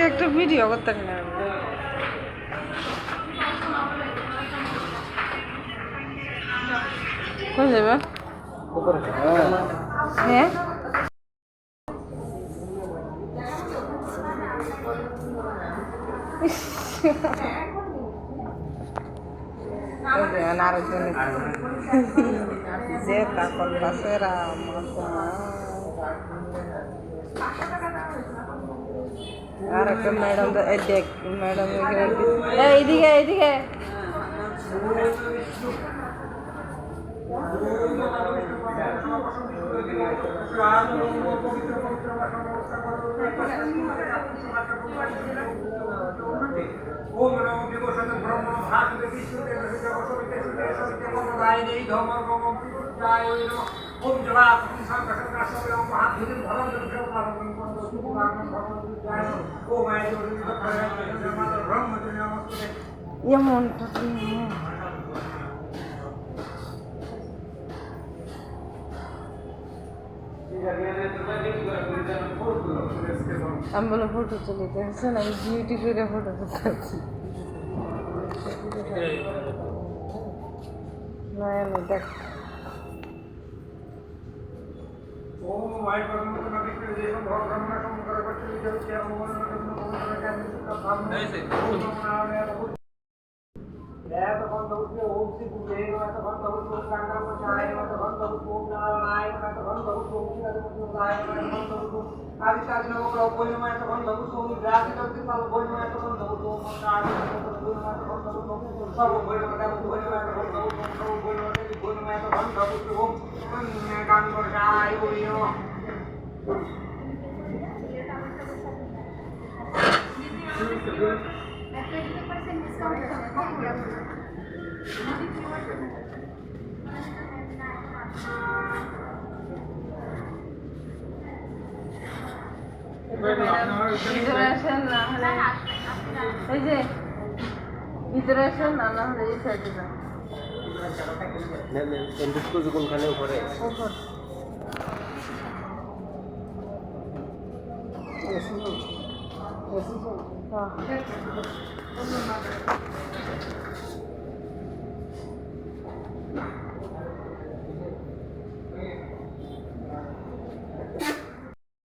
একটু ভিডিও করতে না কোন যাবে হ্যাঁ আরেকজন যে তাকল পাশেরা আর একটা ম্যাডাম দেখ ম্যাডাম এইদিকে এইদিকে এমনটা আমি বলে ফটো তুলিতে আসছে না আমি বিউটি করে ফটো তুলতে আছি দেখ ভিতরে আসেন না হলে এই যে ভিতরে আসেন না না হলে এই সাইডে না কোনখানে উপরে হ্যাঁ